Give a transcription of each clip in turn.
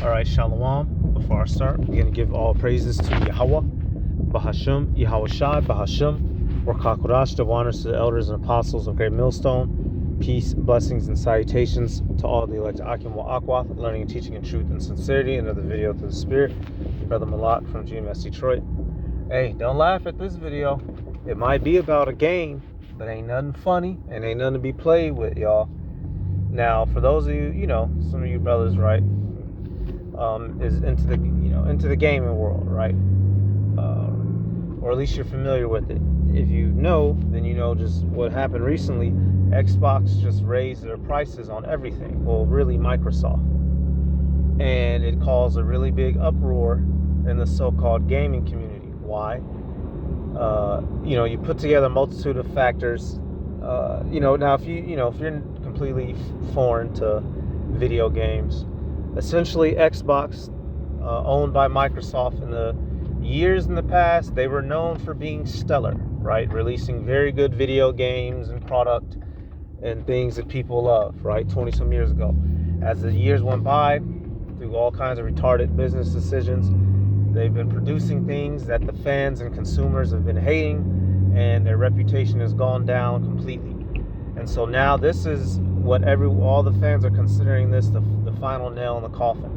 All right, Shalom. Before I start, we're going to give all praises to Yahweh, Bahasham, Yahweh Shai, Bahasham, Rakakodash, the honors to the elders and apostles of Great Millstone. Peace, blessings, and salutations to all the elect Akim wa Akwath, learning and teaching in truth and sincerity. Another video through the Spirit. Brother Malak from GMS Detroit. Hey, don't laugh at this video. It might be about a game, but ain't nothing funny and ain't nothing to be played with, y'all. Now, for those of you, some of you brothers, right, is into the gaming world, right? Or at least you're familiar with it. If you know, then you know just what happened recently. Xbox just raised their prices on everything. Well, really Microsoft. And it caused a really big uproar in the so-called gaming community. Why? You put together a multitude of factors. Now if you're completely foreign to video games, essentially Xbox, owned by Microsoft, in the years in the past, they were known for being stellar, right? Releasing very good video games and product and things that people love, right? 20 some years ago. As the years went by, through all kinds of retarded business decisions, they've been producing things that the fans and consumers have been hating, and their reputation has gone down completely. And so now this is what all the fans are considering this the final nail in the coffin.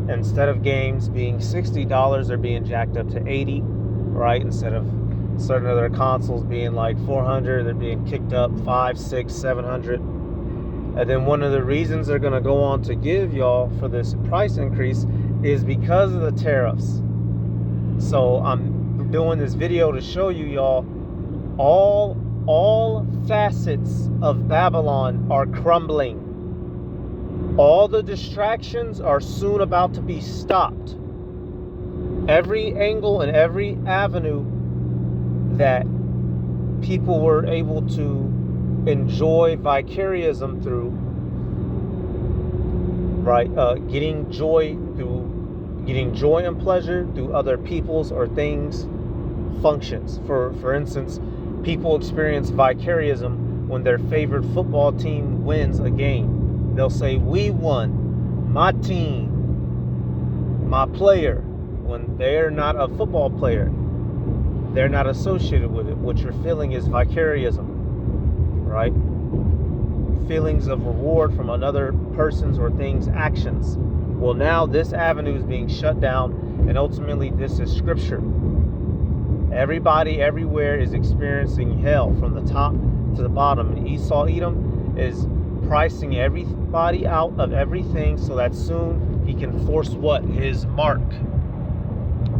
Instead of games being $60, they're being jacked up to $80, right? Instead of certain other consoles being like $400, they're being kicked up $500, $600, $700. And then one of the reasons they're going to go on to give y'all for this price increase is because of the tariffs. So I'm doing this video to show you y'all all facets of Babylon are crumbling. All the distractions are soon about to be stopped. Every angle and every avenue that people were able to enjoy vicariously through, right? Getting joy and pleasure through other people's or things functions. For instance, people experience vicariously when their favorite football team wins a game. They'll say, "We won, my team, my player," when they're not a football player. They're not associated with it. What you're feeling is vicariously, right? Feelings of reward from another person's or thing's actions. Well, now this avenue is being shut down, and ultimately this is scripture. Everybody everywhere is experiencing hell from the top to the bottom. And Esau Edom is pricing everybody out of everything so that soon he can force what? His mark.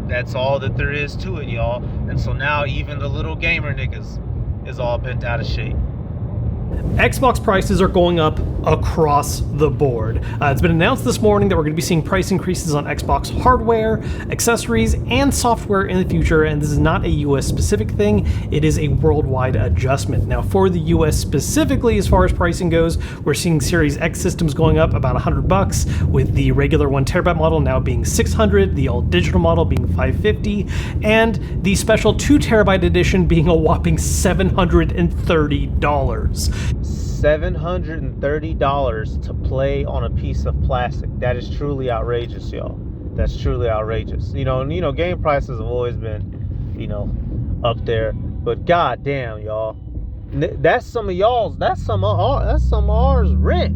That's all that there is to it, y'all. And so now even the little gamer niggas is all bent out of shape. Xbox prices are going up across the board. It's been announced this morning that we're going to be seeing price increases on Xbox hardware, accessories, and software in the future, and this is not a US specific thing, it is a worldwide adjustment. Now, for the US specifically, as far as pricing goes, we're seeing Series X systems going up about $100, with the regular 1TB model now being $600, the all-digital model being $550, and the special 2TB edition being a whopping $730. $730 to play on a piece of plastic. That is truly outrageous, y'all. That's truly outrageous. Game prices have always been, up there. But goddamn, y'all, that's some of y'all's. That's some of ours rent.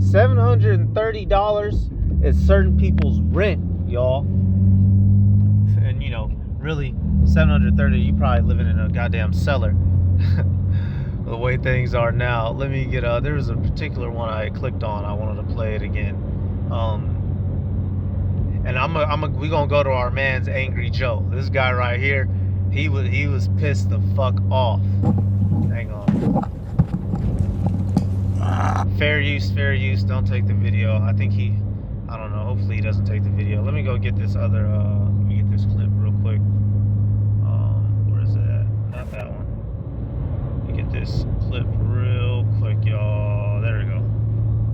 $730 is certain people's rent, y'all. And really, $730. You probably living in a goddamn cellar. The way things are now. Let me get there was a particular one I clicked on. I wanted to play it again. And we gonna go to our man's Angry Joe. This guy right here, he was pissed the fuck off. Hang on. Fair use. Don't take the video. I don't know. Hopefully he doesn't take the video. Let me go get this other. Let me get this clip real quick. Where is it at? Not that one. Get this clip real quick, y'all. There we go.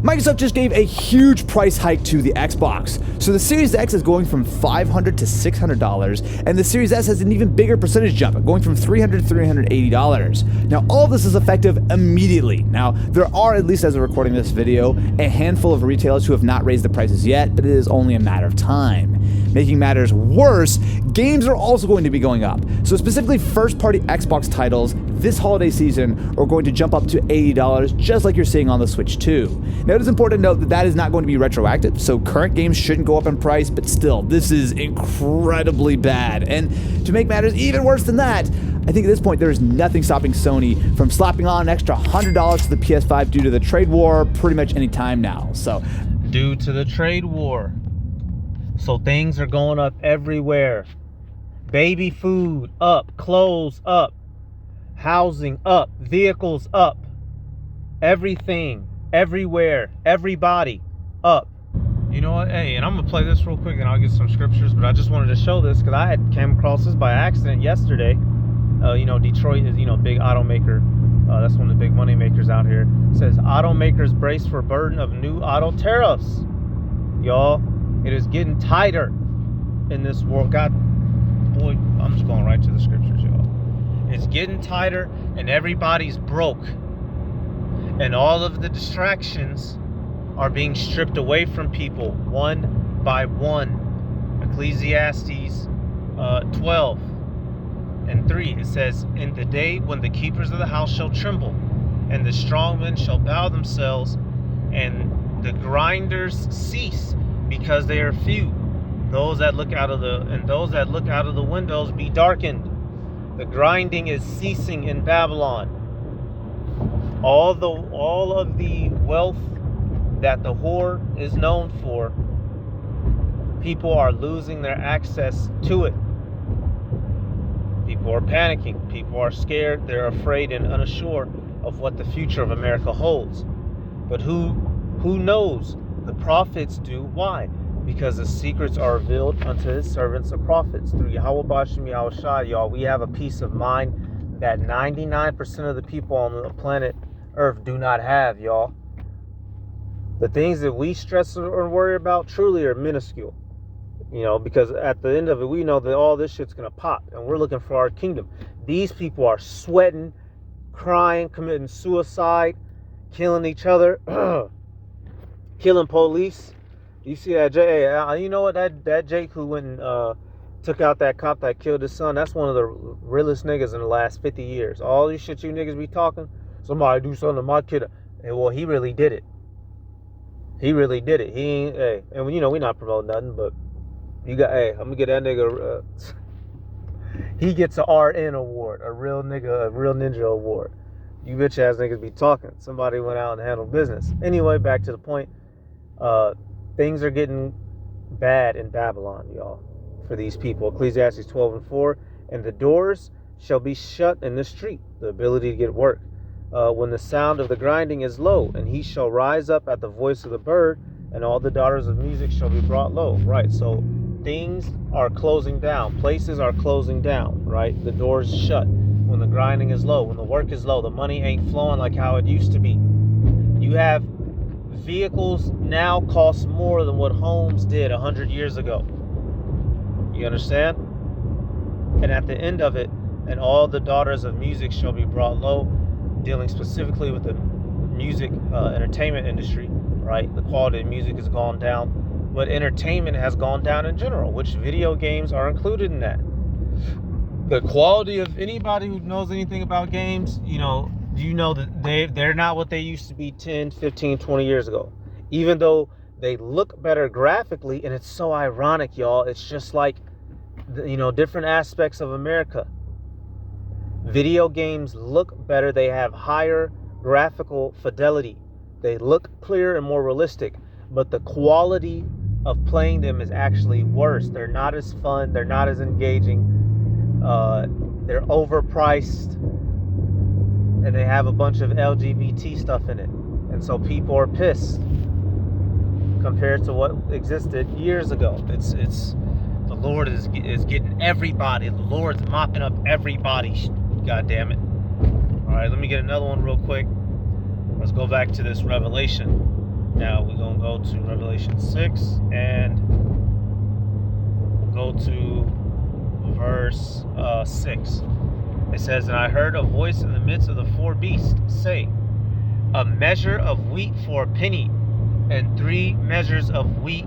Microsoft just gave a huge price hike to the Xbox. So the Series X is going from $500 to $600, and the Series S has an even bigger percentage jump, going from $300 to $380. Now, all of this is effective immediately. Now, there are, at least as we're recording this video, a handful of retailers who have not raised the prices yet, but it is only a matter of time. Making matters worse, games are also going to be going up. So specifically, first-party Xbox titles this holiday season are going to jump up to $80, just like you're seeing on the Switch 2. Now, it is important to note that that is not going to be retroactive, so current games shouldn't go up in price, but still, this is incredibly bad. And to make matters even worse than that, I think at this point there is nothing stopping Sony from slapping on an extra $100 to the PS5 due to the trade war pretty much any time now. So, due to the trade war. So things are going up everywhere. Baby food up, clothes up, housing up, vehicles up, everything, everywhere, everybody up. You know what? Hey, and I'm gonna play this real quick and I'll get some scriptures, but I just wanted to show this because I had came across this by accident yesterday. You know, Detroit is, big automaker. That's one of the big money makers out here. It says automakers brace for burden of new auto tariffs. Y'all, it is getting tighter in this world. God, boy, I'm just going right to the scriptures, y'all. It's getting tighter and everybody's broke. And all of the distractions are being stripped away from people one by one. Ecclesiastes 12:3, it says, in the day when the keepers of the house shall tremble, and the strong men shall bow themselves, and the grinders cease, because they are few. Those that look out of the windows be darkened. The grinding is ceasing in Babylon. All of the wealth that the whore is known for, people are losing their access to it. People are panicking. People are scared. They're afraid and unsure of what the future of America holds. But who knows? The prophets do. Why? Because the secrets are revealed unto his servants, the prophets. Through Yahweh Bashem Yahweh Shai, y'all, we have a peace of mind that 99% of the people on the planet Earth do not have, y'all. The things that we stress or worry about truly are minuscule. Because at the end of it, we know that all this shit's going to pop, and we're looking for our kingdom. These people are sweating, crying, committing suicide, killing each other, killing police. You see that, you know what, that Jake who went and took out that cop that killed his son, that's one of the realest niggas in the last 50 years. All these shit you niggas be talking, somebody do something to my kid. Well, he really did it. He really did it. He ain't, and we not promoting nothing, but I'm gonna get that nigga, he gets an RN award, a real ninja award. You bitch ass niggas be talking. Somebody went out and handled business. Anyway, back to the point. Things are getting bad in Babylon, y'all, for these people. Ecclesiastes 12:4, and the doors shall be shut in the street, the ability to get work, when the sound of the grinding is low, and he shall rise up at the voice of the bird, and all the daughters of music shall be brought low. Right, so things are closing down. Places are closing down, right? The doors shut when the grinding is low, when the work is low, the money ain't flowing like how it used to be. You have vehicles now cost more than what homes did 100 years ago. You understand? And at the end of it, and all the daughters of music shall be brought low, dealing specifically with the music entertainment industry, right? The quality of music has gone down, but entertainment has gone down in general, which video games are included in that. The quality of anybody who knows anything about games, that they're not what they used to be 10, 15, 20 years ago. Even though they look better graphically, and it's so ironic, y'all. It's just like, different aspects of America. Video games look better. They have higher graphical fidelity. They look clearer and more realistic, but the quality of playing them is actually worse. They're not as fun. They're not as engaging. They're overpriced, and they have a bunch of LGBT stuff in it, and so people are pissed compared to what existed years ago. It's the Lord is getting everybody. The Lord's mopping up everybody. God damn it! All right, let me get another one real quick. Let's go back to this Revelation. Now we're going to go to Revelation 6 and we'll go to verse 6. It says, "And I heard a voice in the midst of the four beasts say, a measure of wheat for a penny, and 3 measures of wheat,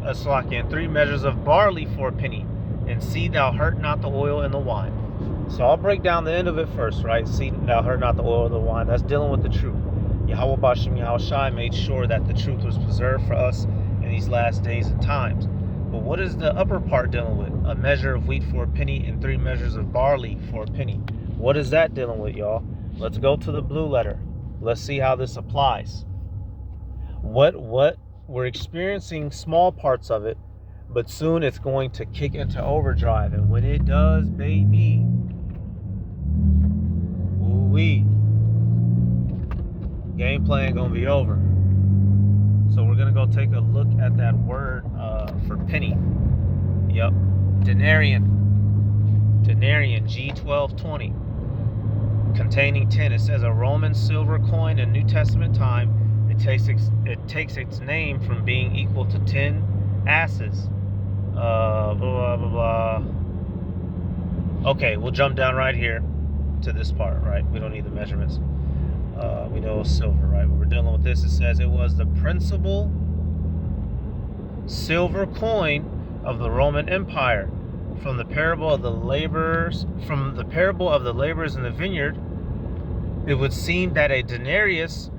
and 3 measures of barley for a penny, and see thou hurt not the oil and the wine." So I'll break down the end of it first, right? See thou hurt not the oil or the wine. That's dealing with the truth. Yahweh Bashim Yahushai made sure that the truth was preserved for us in these last days and times. But what is the upper part dealing with? A measure of wheat for a penny and 3 measures of barley for a penny. What is that dealing with, y'all? Let's go to the blue letter. Let's see how this applies. What we're experiencing small parts of it, but soon it's going to kick into overdrive. And when it does, baby, ooh-wee, gameplay ain't gonna be over. So we're gonna go take a look at that word for penny. Yep, denarian, G1220, containing 10. It says a Roman silver coin in New Testament time. It takes its name from being equal to 10 asses. Blah blah blah. Okay, we'll jump down right here to this part. Right, we don't need the measurements. We know it's silver, right? When we're dealing with this, it says it was the principal silver coin of the Roman Empire. From the parable of the laborers in the vineyard, it would seem that a denarius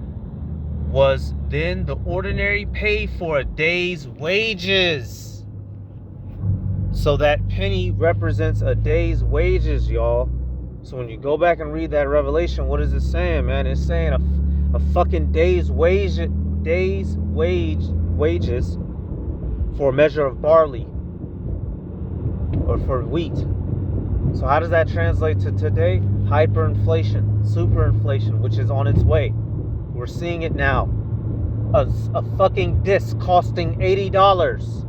was then the ordinary pay for a day's wages. So that penny represents a day's wages, y'all. So when you go back and read that Revelation, what is it saying, man? It's saying a fucking day's wages for a measure of barley or for wheat. So how does that translate to today? Hyperinflation, superinflation, which is on its way. We're seeing it now. A fucking disc costing $80.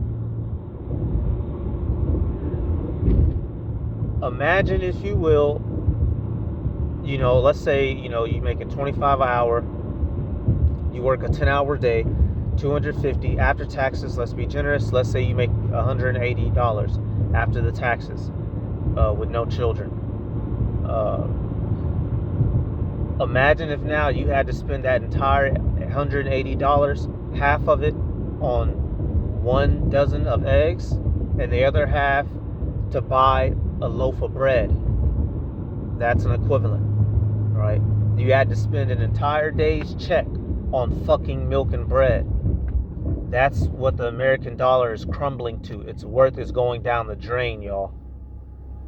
Imagine, if you will, let's say, you make it 25 an hour, you work a 10-hour day, 250 after taxes. Let's be generous. Let's say you make $180 after the taxes, with no children. Imagine if now you had to spend that entire $180, half of it on 1 dozen of eggs, and the other half to buy a loaf of bread. That's an equivalent, right? You had to spend an entire day's check on fucking milk and bread. That's what the American dollar is crumbling to. Its worth is going down the drain, y'all.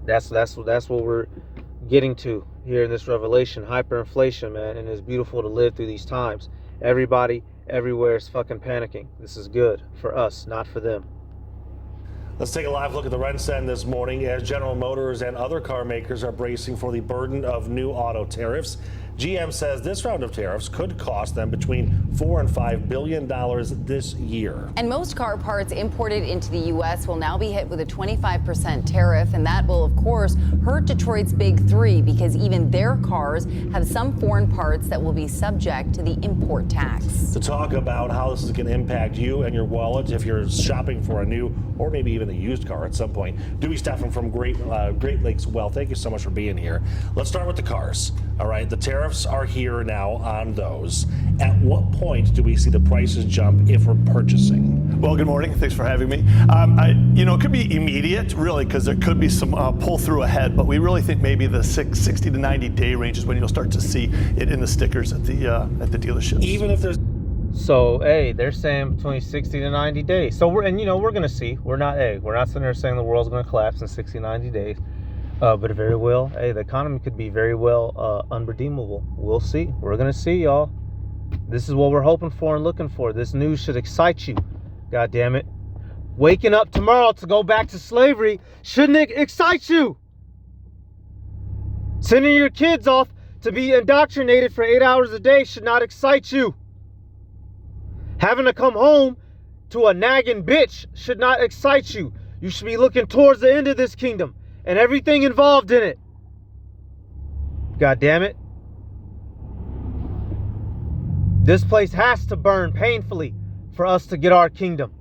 That's what we're getting to here in this Revelation. Hyperinflation, man, and it's beautiful to live through these times. Everybody, everywhere is fucking panicking. This is good for us, not for them. Let's take a live look at the RenSen this morning as General Motors and other car makers are bracing for the burden of new auto tariffs. GM says this round of tariffs could cost them between $4 and $5 billion this year. And most car parts imported into the U.S. will now be hit with a 25% tariff, and that will, of course, hurt Detroit's Big Three because even their cars have some foreign parts that will be subject to the import tax. To talk about how this is going to impact you and your wallet if you're shopping for a new or maybe even a used car at some point, Dewey Stephan from Great Lakes Wealth, thank you so much for being here. Let's start with the cars. All right, the tariffs are here now on those. At what point do we see the prices jump if we're purchasing? Well, good morning. Thanks for having me. It could be immediate, really, because there could be some pull through ahead, but we really think maybe the 60 to 90 day range is when you'll start to see it in the stickers at the dealerships. Even if there's So, hey, they're saying between 60 to 90 days. So we're going to see. We're not sitting there saying the world's going to collapse in 60, 90 days. But very well, the economy could be very well unredeemable. We'll see. We're going to see, y'all. This is what we're hoping for and looking for. This news should excite you. God damn it. Waking up tomorrow to go back to slavery shouldn't it excite you? Sending your kids off to be indoctrinated for 8 hours a day should not excite you. Having to come home to a nagging bitch should not excite you. You should be looking towards the end of this kingdom and everything involved in it. God damn it. This place has to burn painfully for us to get our kingdom.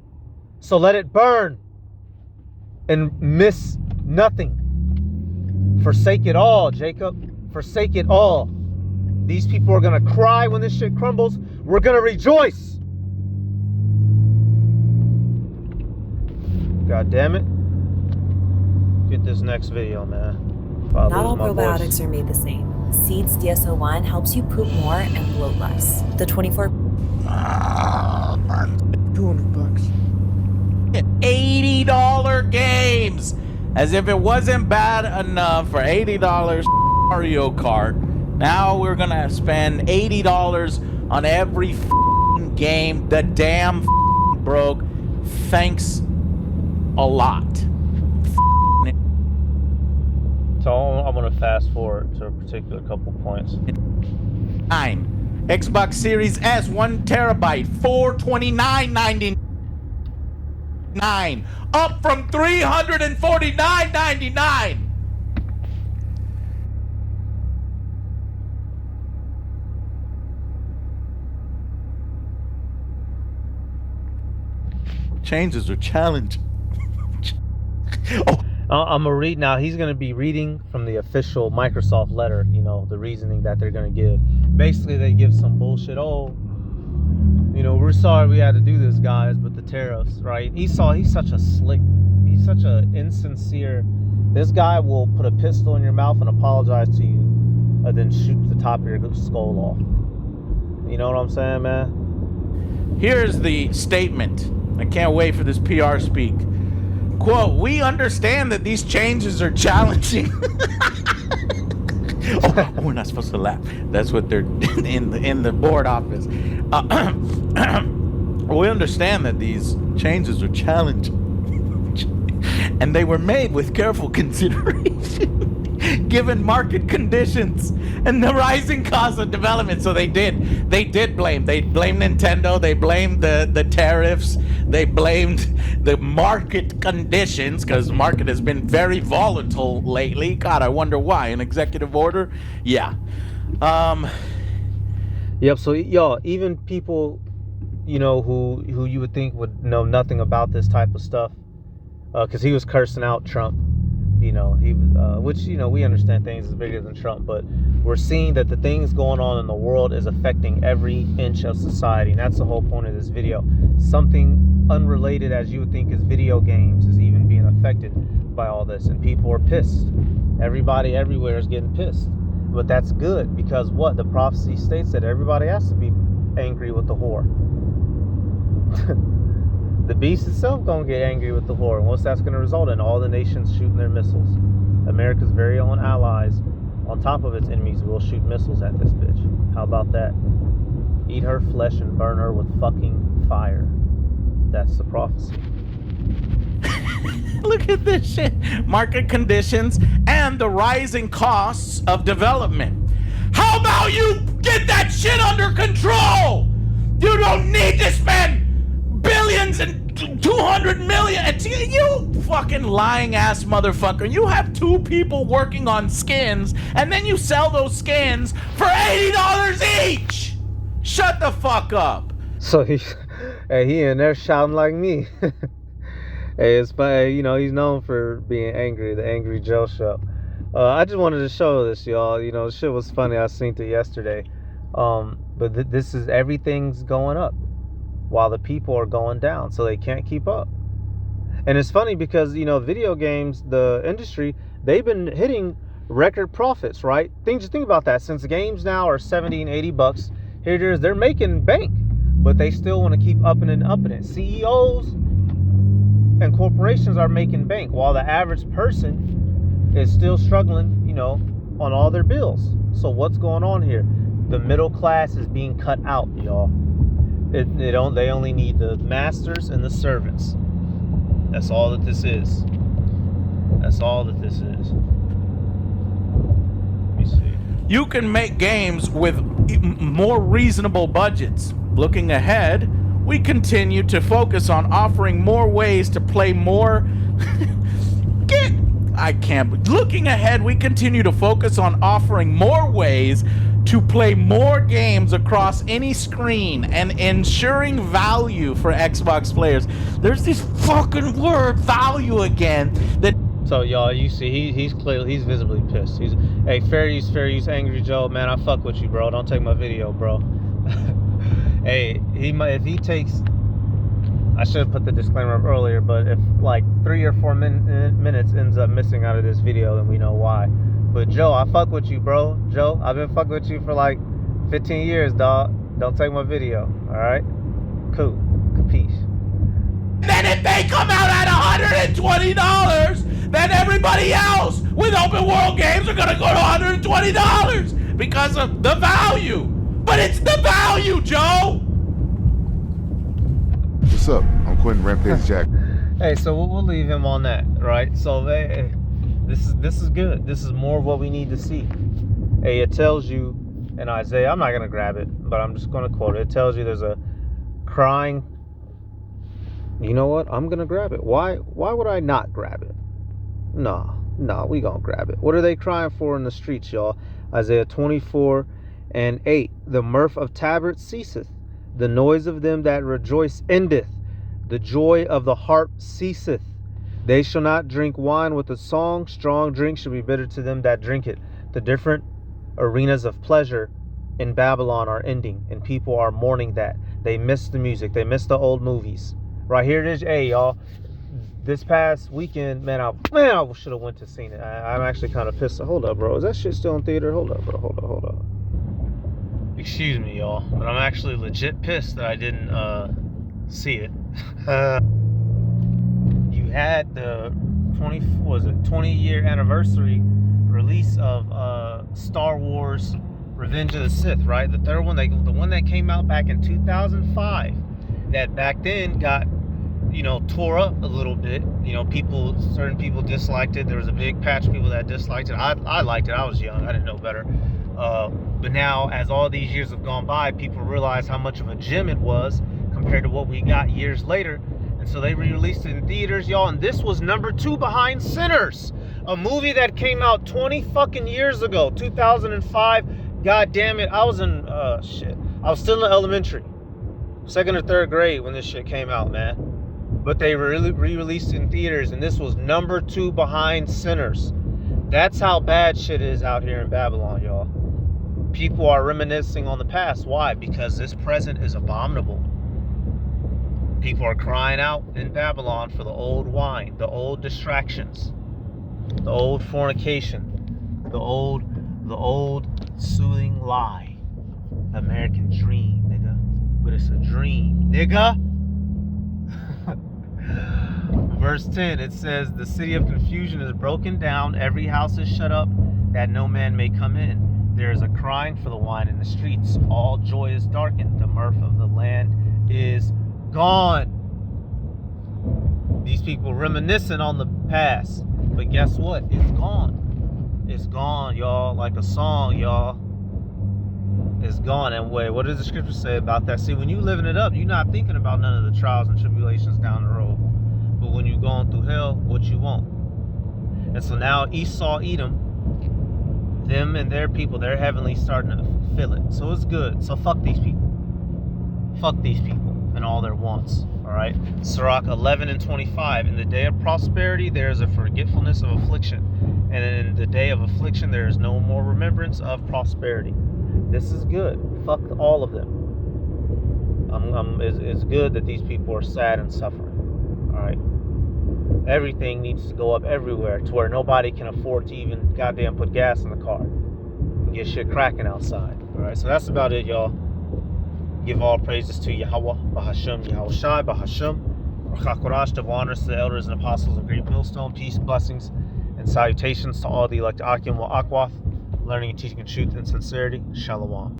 So let it burn and miss nothing. Forsake it all, Jacob. Forsake it all. These people are going to cry when this shit crumbles. We're going to rejoice. God damn it. Get this next video, man. Not all probiotics are made the same. Seeds DSO1 helps you poop more and bloat less. The 24 $80 games. As if it wasn't bad enough for $80 Mario Kart. Now we're gonna spend $80 on every game. The damn broke. Thanks a lot. So I'm gonna fast forward to a particular couple points. 9. Xbox Series S 1 terabyte, $429.99, up from $349.99. Changes are challenging. I'm gonna read now. He's gonna be reading from the official Microsoft letter. You know, the reasoning that they're gonna give. Basically, they give some bullshit. Oh, you know, we're sorry we had to do this, guys, but the tariffs, right? He's such a slick. He's such a insincere. This guy will put a pistol in your mouth and apologize to you, and then shoot the top of your skull off. You know what I'm saying, man? Here's the statement. I can't wait for this PR speak. Quote, we understand that these changes are challenging. Oh, we're not supposed to laugh. That's what they're in the board office. We understand that these changes are challenging. And they were made with careful consideration, given market conditions and the rising cost of development. So they did blame. They blamed Nintendo. They blamed the tariffs. They blamed the market conditions, because the market has been very volatile lately. God, I wonder why. An executive order? Yeah. Yep. So y'all, even people, you know, who you would think would know nothing about this type of stuff, because he was cursing out Trump. You know, which, you know, we understand things is bigger than Trump, but we're seeing that the things going on in the world is affecting every inch of society, and that's the whole point of this video. Something unrelated, as you would think, is video games, is even being affected by all this, and people are pissed. Everybody everywhere is getting pissed, but that's good, because what the prophecy states that everybody has to be angry with the whore. The beast itself gonna get angry with the whore, and what's that's gonna result in? All the nations shooting their missiles. America's very own allies, on top of its enemies, will shoot missiles at this bitch. How about that? Eat her flesh and burn her with fucking fire. That's the prophecy. Look at this shit. Market conditions and the rising costs of development. How about you get that shit under control? You don't need to spend billions and 200 million. You fucking lying ass motherfucker. You have 2 people working on skins, and then you sell those skins for $80 each. Shut the fuck up. So he in there shouting like me. Hey, it's funny, you know, he's known for being angry, the Angry Joe Show. I just wanted to show this, y'all. You know, the shit was funny. I seen it yesterday. But this is, everything's going up while the people are going down, so they can't keep up. And it's funny because, you know, video games, the industry, they've been hitting record profits, right? Just think about that. Since the games now are 70 and 80 bucks, here it is, they're making bank, but they still want to keep upping and upping it. CEOs and corporations are making bank, while the average person is still struggling, you know, on all their bills. So what's going on here? The middle class is being cut out, y'all. They only need the masters and the servants. That's all that this is. That's all that this is. Let me see. You can make games with more reasonable budgets. Looking ahead, we continue to focus on offering more ways to play more. Looking ahead, we continue to focus on offering more ways to play more games across any screen and ensuring value for Xbox players. There's this fucking word value again that. So y'all, you see, he's clearly, he's visibly pissed. He's, hey, fair use, Angry Joe, man, I fuck with you, bro. Don't take my video, bro. Hey, if he takes, I should have put the disclaimer up earlier, but if like 3 or 4 minutes ends up missing out of this video, then we know why. But Joe, I fuck with you, bro. Joe, I've been fucking with you for like 15 years, dog. Don't take my video, all right? Cool, capiche. Then if they come out at $120, then everybody else with open world games are gonna go to $120 because of the value. But it's the value, Joe. What's up? I'm Quentin Rampage Jack. Hey, so we'll leave him on that, right? So hey, this is good. This is more of what we need to see. Hey, it tells you in Isaiah, I'm not gonna grab it, but I'm just gonna quote it. It tells you there's a crying. You know what? I'm gonna grab it. Why would I not grab it? No, we gonna grab it. What are they crying for in the streets, y'all? Isaiah 24:8. The mirth of tabrets ceaseth, the noise of them that rejoice endeth, the joy of the harp ceaseth. They shall not drink wine with a song, strong drink shall be bitter to them that drink it. The different arenas of pleasure in Babylon are ending, and people are mourning that. They miss the music, they miss the old movies. Right here it is. Hey, y'all, this past weekend, man, I should have went to seen it. I'm actually kind of pissed. Hold up, bro. Is that shit still in theater? Hold up, bro. Hold up. Excuse me, y'all, but I'm actually legit pissed that I didn't see it. You had the 20-year anniversary release of Star Wars Revenge of the Sith, right? The third one, the one that came out back in 2005, that back then got, tore up a little bit. Certain people disliked it. There was a big patch of people that disliked it. I liked it. I was young. I didn't know better. But now, as all these years have gone by, people realize how much of a gem it was compared to what we got years later. And so they re-released it in theaters, y'all. And this was number 2 behind Sinners, a movie that came out 20 fucking years ago, 2005. God damn it. I was in, I was still in elementary, 2nd or 3rd grade when this shit came out, man. But they re-released it in theaters, and this was number 2 behind Sinners. That's how bad shit is out here in Babylon, y'all. People are reminiscing on the past. Why? Because this present is abominable. People are crying out in Babylon for the old wine, the old distractions, the old fornication, the old soothing lie. American dream, nigga. But it's a dream, nigga. Verse 10, it says, the city of confusion is broken down, every house is shut up, that no man may come in. There is a crying for the wine in the streets. All joy is darkened. The mirth of the land is gone. These people reminiscing on the past. But guess what? It's gone. It's gone, y'all. Like a song, y'all. It's gone. And wait, what does the scripture say about that? See, when you living it up, you're not thinking about none of the trials and tribulations down the road. But when you're going through hell, what you want? And so now Esau, Edom, them and their people, they're heavenly starting to feel it. So it's good. So fuck these people. Fuck these people and all their wants. All right. Sirach 11:25. In the day of prosperity, there is a forgetfulness of affliction. And in the day of affliction, there is no more remembrance of prosperity. This is good. Fuck all of them. It's good that these people are sad and suffering. All right. Everything needs to go up everywhere to where nobody can afford to even goddamn put gas in the car and get shit cracking outside. All right, so that's about it, y'all. Give all praises to Yahweh, Bahashem, Yahweh Shai, Bahashem, Rachakurash, double honors to the elders and apostles of Great Millstone, peace, blessings, and salutations to all the elect Akim wa Akwath, learning and teaching in truth and sincerity. Shalom.